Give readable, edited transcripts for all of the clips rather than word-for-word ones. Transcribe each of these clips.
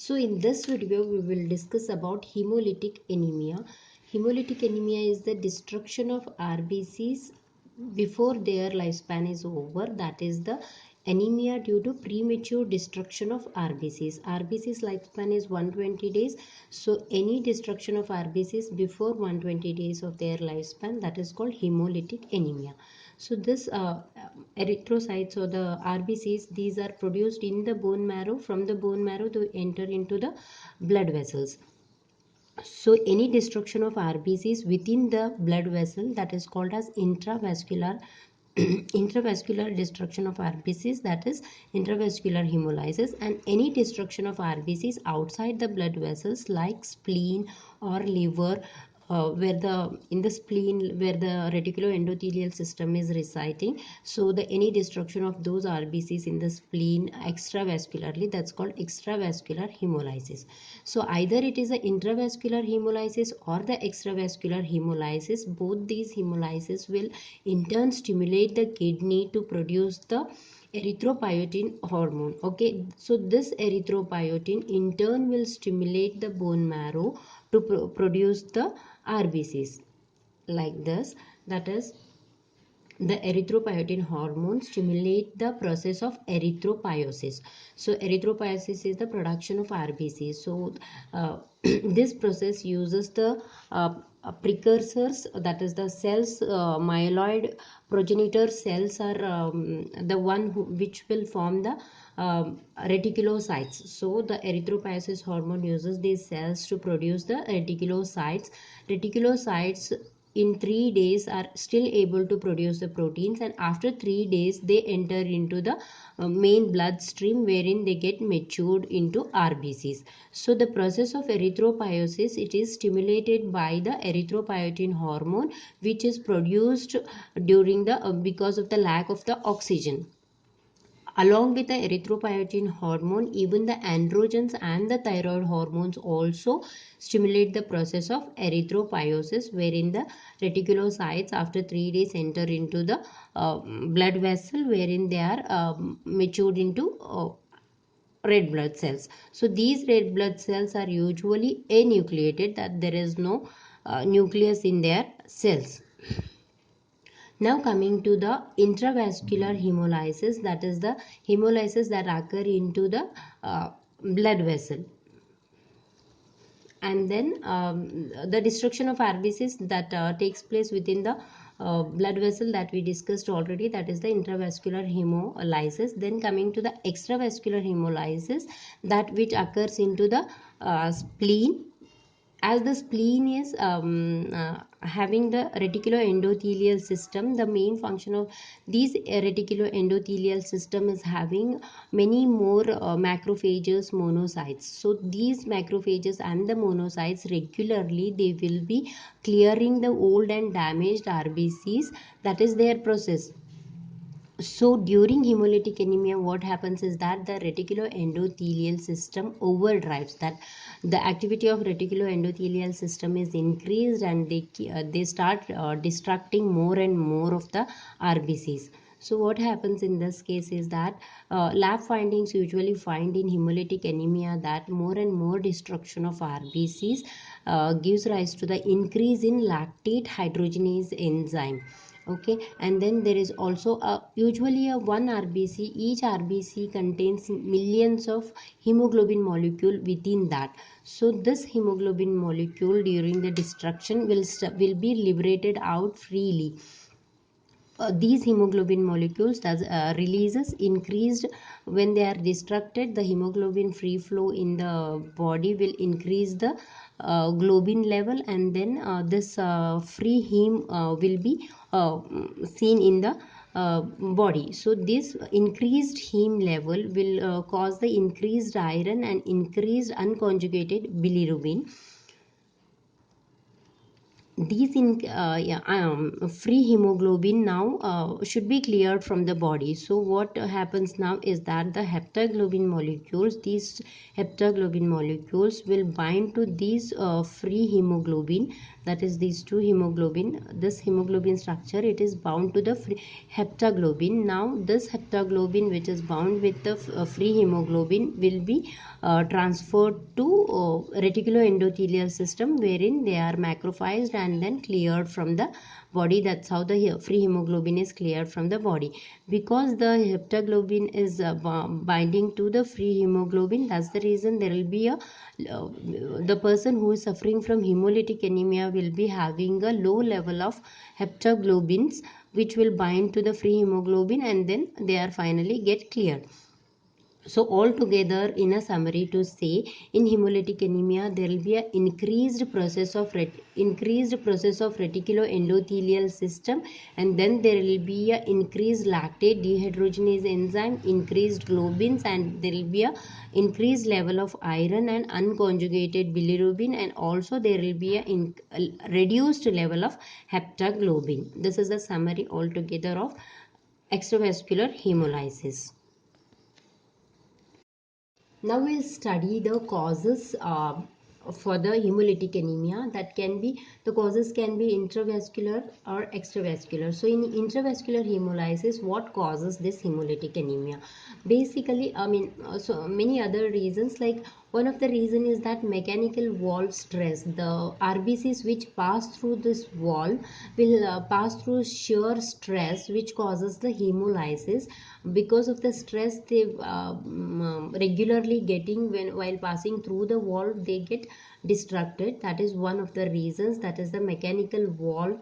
So in this video we will discuss about hemolytic anemia. Hemolytic anemia is the destruction of RBCs before their lifespan is over. That is the anemia due to premature destruction of RBCs. RBCs lifespan is 120 days. So any destruction of RBCs before 120 days of their lifespan, that is called hemolytic anemia. So this erythrocytes or the RBCs, these are produced in the bone marrow. From the bone marrow to enter into the blood vessels. So any destruction of RBCs within the blood vessel, that is called as intravascular intravascular destruction of RBCs, that is intravascular hemolysis. And any destruction of RBCs outside the blood vessels like spleen or liver, where the in the spleen where the reticuloendothelial system is residing, so the any destruction of those RBCs in the spleen extravascularly, that's called extravascular hemolysis. So either it is the intravascular hemolysis or the extravascular hemolysis. Both these hemolysis will in turn stimulate the kidney to produce the erythropoietin hormone. Okay, so this erythropoietin in turn will stimulate the bone marrow to produce the RBCs like this. That is, the erythropoietin hormone stimulate the process of erythropoiesis. So erythropoiesis is the production of RBCs. So this process uses the precursors, that is the cells, myeloid progenitor cells are the one which will form the reticulocytes. So the erythropoiesis hormone uses these cells to produce the reticulocytes. Reticulocytes in 3 days are still able to produce the proteins, and after 3 days they enter into the main bloodstream, wherein they get matured into RBCs. So the process of erythropoiesis, it is stimulated by the erythropoietin hormone, which is produced during the because of the lack of the oxygen. Along with the erythropoietin hormone, even the androgens and the thyroid hormones also stimulate the process of erythropoiesis, wherein the reticulocytes after 3 days enter into the blood vessel, wherein they are matured into red blood cells. So these red blood cells are usually anucleated, that there is no nucleus in their cells. Now coming to the intravascular hemolysis, that is the hemolysis that occur into the blood vessel. And then the destruction of RBCs that takes place within the blood vessel, that we discussed already, that is the intravascular hemolysis. Then coming to the extravascular hemolysis, that which occurs into the spleen. As the spleen is having the reticuloendothelial system, the main function of these reticuloendothelial system is having many more macrophages, monocytes. So these macrophages and the monocytes regularly they will be clearing the old and damaged RBCs. That is their process. So during hemolytic anemia, what happens is that the reticuloendothelial system overdrives, that the activity of reticuloendothelial system is increased, and they start destructing more and more of the RBCs. So what happens in this case is that lab findings usually find in hemolytic anemia that more and more destruction of RBCs gives rise to the increase in lactate hydrogenase enzyme. Okay, and then there is also usually a one RBC. Each RBC contains millions of hemoglobin molecule within that. So this hemoglobin molecule during the destruction will be liberated out freely. These hemoglobin molecules releases increased when they are destructed. The hemoglobin free flow in the body will increase the globin level, and then this free heme will be seen in the body. So this increased heme level will cause the increased iron and increased unconjugated bilirubin. These free hemoglobin now should be cleared from the body. So what happens now is that the heptoglobin molecules, these heptoglobin molecules will bind to these free hemoglobin, that is these two hemoglobin. This hemoglobin structure, it is bound to the free heptaglobin. Now this heptaglobin which is bound with the free hemoglobin will be transferred to reticuloendothelial system, wherein they are macrophaged and then cleared from the body. That's how the free hemoglobin is cleared from the body. Because the heptaglobin is binding to the free hemoglobin, that's the reason there will be a the person who is suffering from hemolytic anemia will be having a low level of heptaglobins, which will bind to the free hemoglobin, and then they are finally get cleared. So altogether, in a summary, to say, in hemolytic anemia there will be an increased process of reticuloendothelial system, and then there will be a increased lactate dehydrogenase enzyme, increased globins, and there will be a increased level of iron and unconjugated bilirubin, and also there will be a reduced level of heptaglobin. This is the summary altogether of extravascular hemolysis. Now we'll study the causes for the hemolytic anemia. That can be, the causes can be intravascular or extravascular. So in intravascular hemolysis, what causes this hemolytic anemia? Basically, so many other reasons, like one of the reason is that mechanical valve stress. The RBCs which pass through this valve will pass through shear stress, which causes the hemolysis. Because of the stress they regularly getting while passing through the valve, they get distracted. That is one of the reasons, that is the mechanical valve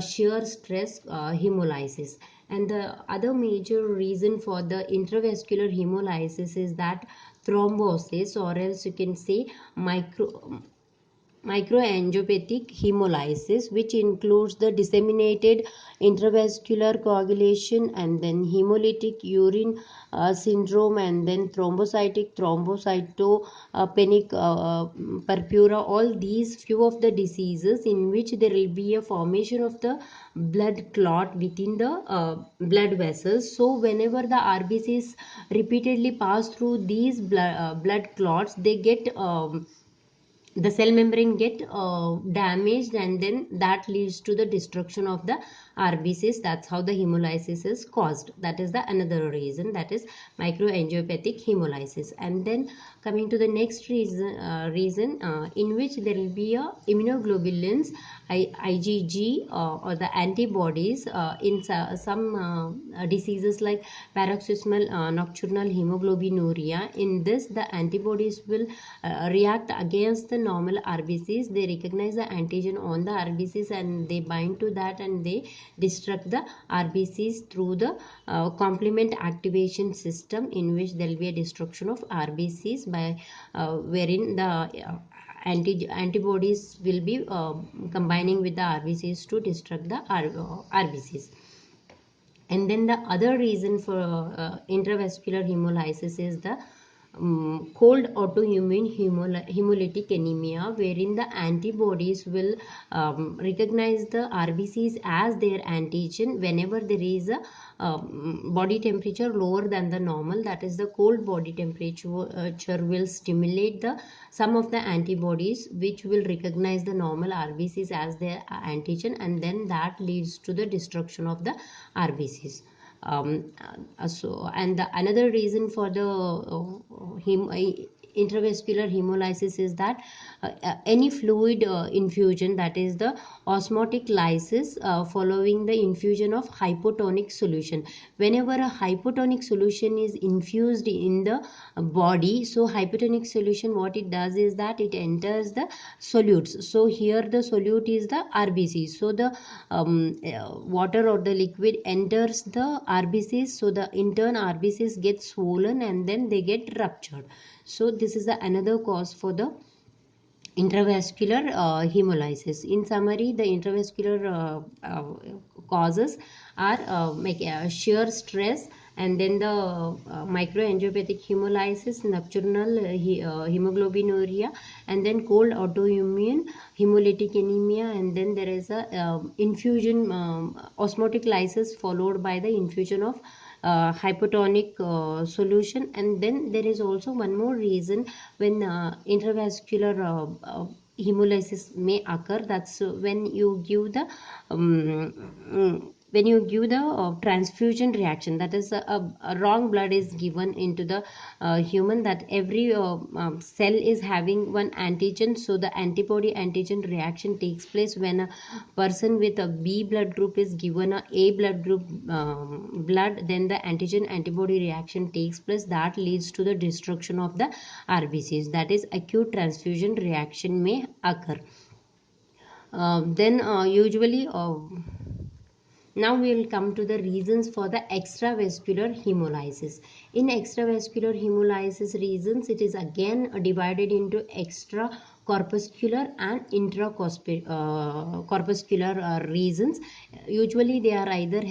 shear stress hemolysis. And the other major reason for the intravascular hemolysis is that thrombosis, or else you can say microangiopathic hemolysis, which includes the disseminated intravascular coagulation, and then hemolytic urine syndrome, and then thrombocytic thrombocytopenic purpura. All these few of the diseases in which there will be a formation of the blood clot within the blood vessels. So whenever the RBCs repeatedly pass through these blood clots, they get the cell membrane get damaged, and then that leads to the destruction of the RBCs. That's how the hemolysis is caused. That is the another reason, that is microangiopathic hemolysis. And then coming to the next reason in which there will be a immunoglobulins, IgG, or the antibodies in some diseases like paroxysmal nocturnal hemoglobinuria. In this, the antibodies will react against the normal RBCs. They recognize the antigen on the RBCs and they bind to that, and they destruct the RBCs through the complement activation system, in which there will be a destruction of RBCs by wherein the antibodies will be combining with the RBCs to destruct the RBCs. And then the other reason for intravascular hemolysis is the cold autoimmune hemolytic anemia, wherein the antibodies will recognize the RBCs as their antigen whenever there is a body temperature lower than the normal. That is, the cold body temperature will stimulate the some of the antibodies which will recognize the normal RBCs as their antigen, and then that leads to the destruction of the RBCs. And another reason for the intravascular hemolysis is that any fluid infusion, that is the osmotic lysis following the infusion of hypotonic solution. Whenever a hypotonic solution is infused in the body, so hypotonic solution, what it does is that it enters the solutes. So here the solute is the RBC. So the water or the liquid enters the RBCs, so the in turn RBCs get swollen and then they get ruptured. So this is the another cause for the intravascular hemolysis. In summary, the intravascular causes are shear stress, and then the microangiopathic hemolysis, nocturnal hemoglobinuria, and then cold autoimmune hemolytic anemia, and then there is a infusion osmotic lysis followed by the infusion of hypotonic solution. And then there is also one more reason when intravascular hemolysis may occur. That's when you give the transfusion reaction, that is a wrong blood is given into the human, that every cell is having one antigen, so the antibody antigen reaction takes place when a person with a B blood group is given a blood group blood, then the antigen antibody reaction takes place, that leads to the destruction of the RBCs, that is acute transfusion reaction may occur. Then usually now we will come to the reasons for the extravascular hemolysis. In extravascular hemolysis reasons, it is again divided into extracorpuscular and intracorpuscular reasons. Usually they are either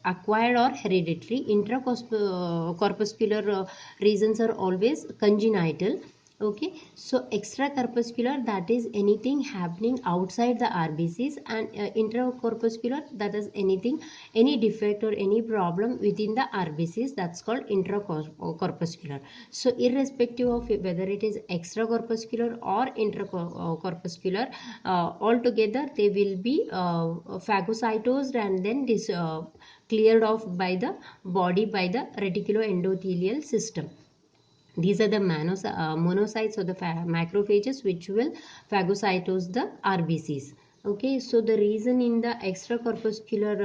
acquired or hereditary. Intracorpuscular reasons are always congenital. Okay, so extracorpuscular, that is anything happening outside the RBCs, and intracorpuscular, that is anything, any defect or any problem within the RBCs, that's called intracorpuscular. So irrespective of whether it is extracorpuscular or intracorpuscular, altogether they will be phagocytosed and then cleared off by the body, by the reticuloendothelial system. These are the monocytes or the macrophages which will phagocytose the RBCs. Okay, so the reason in the extracorpuscular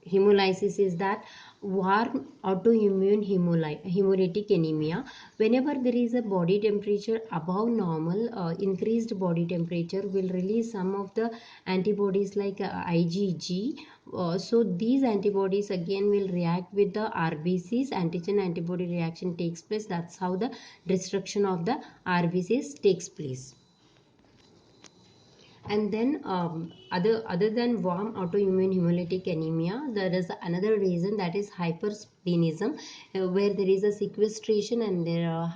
hemolysis is that warm autoimmune hemolytic anemia. Whenever there is a body temperature above normal, increased body temperature will release some of the antibodies like IgG. So these antibodies again will react with the RBCs. Antigen antibody reaction takes place. That's how the destruction of the RBCs takes place. And then other than warm autoimmune hemolytic anemia, there is another reason, that is hypersplenism, where there is a sequestration, and there are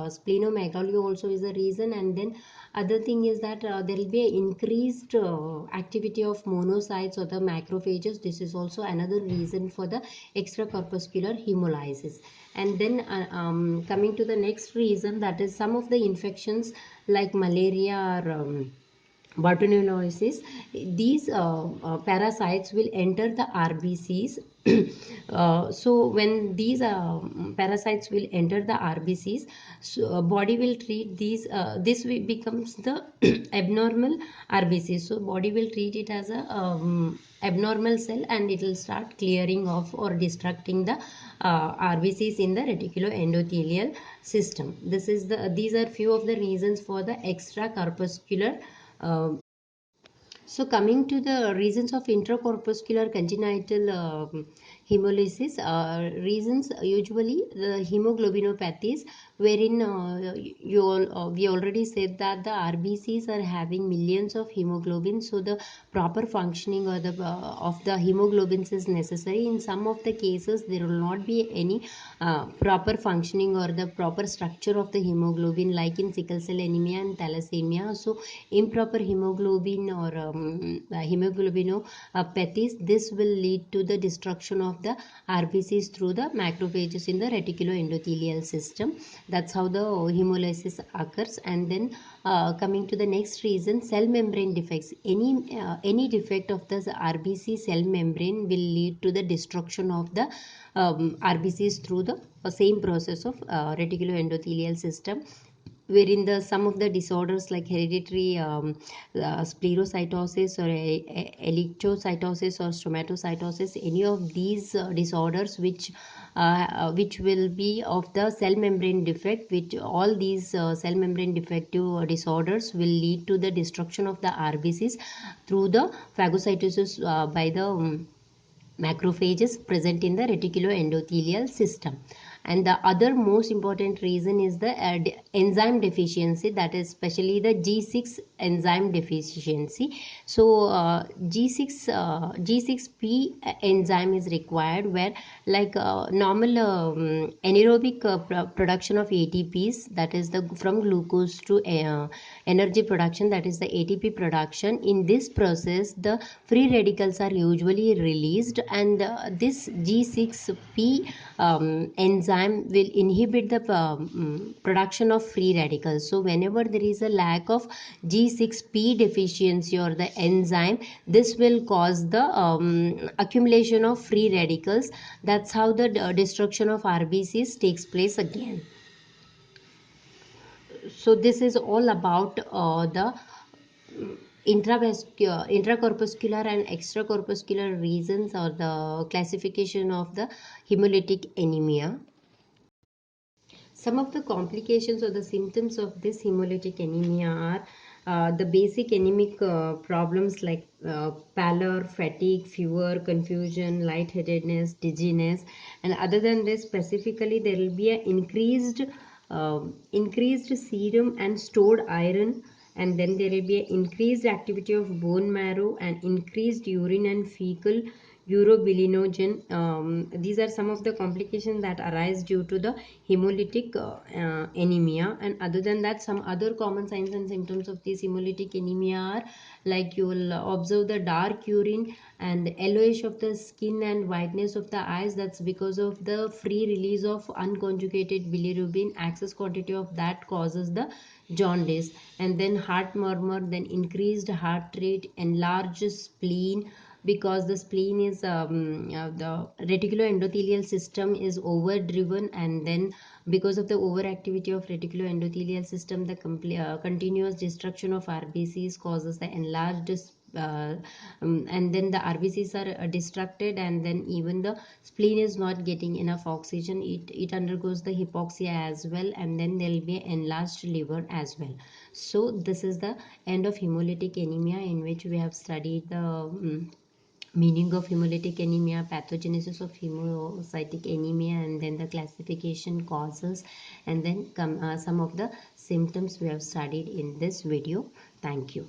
splenomegaly also is a reason. And then other thing is that there will be increased activity of monocytes or the macrophages. This is also another reason for the extracorpuscular hemolysis. And then coming to the next reason, that is some of the infections like malaria or Bartonellosis, these parasites will enter the RBCs. So when these parasites will enter the RBCs, so body will treat these. This becomes the abnormal RBCs. So body will treat it as a abnormal cell, and it will start clearing off or destructing the RBCs in the reticuloendothelial system. These are few of the reasons for the extracorpuscular. So coming to the reasons of intracorpuscular congenital hemolysis, reasons usually the hemoglobinopathies, wherein we already said that the RBCs are having millions of hemoglobin, so the proper functioning or the of the hemoglobins is necessary. In some of the cases, there will not be any proper functioning or the proper structure of the hemoglobin, like in sickle cell anemia and thalassemia. So improper hemoglobin or hemoglobinopathies, this will lead to the destruction of the RBCs through the macrophages in the reticuloendothelial system. That's how the hemolysis occurs. And then coming to the next reason, cell membrane defects. Any defect of the RBC cell membrane will lead to the destruction of the RBCs through the same process of reticuloendothelial system, wherein the some of the disorders like hereditary sclerocytosis or electrocytosis or stomatocytosis, any of these disorders which will be of the cell membrane defect, which all these cell membrane defective disorders will lead to the destruction of the RBCs through the phagocytosis by the macrophages present in the reticuloendothelial system. And the other most important reason is the enzyme deficiency, that is especially the G6 enzyme deficiency. So G6P enzyme is required, where like normal anaerobic production of ATPs, that is the from glucose to energy production, that is the ATP production. In this process, the free radicals are usually released, and this G6P enzyme enzyme will inhibit the production of free radicals. So whenever there is a lack of G6P deficiency or the enzyme, this will cause the accumulation of free radicals. That's how the destruction of RBCs takes place again. So this is all about the intracorpuscular and extracorpuscular reasons or the classification of the hemolytic anemia. Some of the complications or the symptoms of this hemolytic anemia are the basic anemic problems like pallor, fatigue, fever, confusion, lightheadedness, dizziness, and other than this, specifically there will be an increased serum and stored iron, and then there will be an increased activity of bone marrow and increased urine and fecal urobilinogen. These are some of the complications that arise due to the hemolytic anemia. And other than that, some other common signs and symptoms of this hemolytic anemia are like you will observe the dark urine and the yellowish of the skin and whiteness of the eyes. That's because of the free release of unconjugated bilirubin. Excess quantity of that causes the jaundice. And then heart murmur, then increased heart rate, enlarged spleen, because the spleen is the reticuloendothelial system is overdriven, and then because of the overactivity of reticuloendothelial system, the continuous destruction of RBCs causes the enlarged and then the RBCs are destructed, and then even the spleen is not getting enough oxygen. It undergoes the hypoxia as well, and then there will be enlarged liver as well. So this is the end of hemolytic anemia, in which we have studied the meaning of hemolytic anemia, pathogenesis of hemolytic anemia, and then the classification, causes, and then some of the symptoms we have studied in this video. Thank you.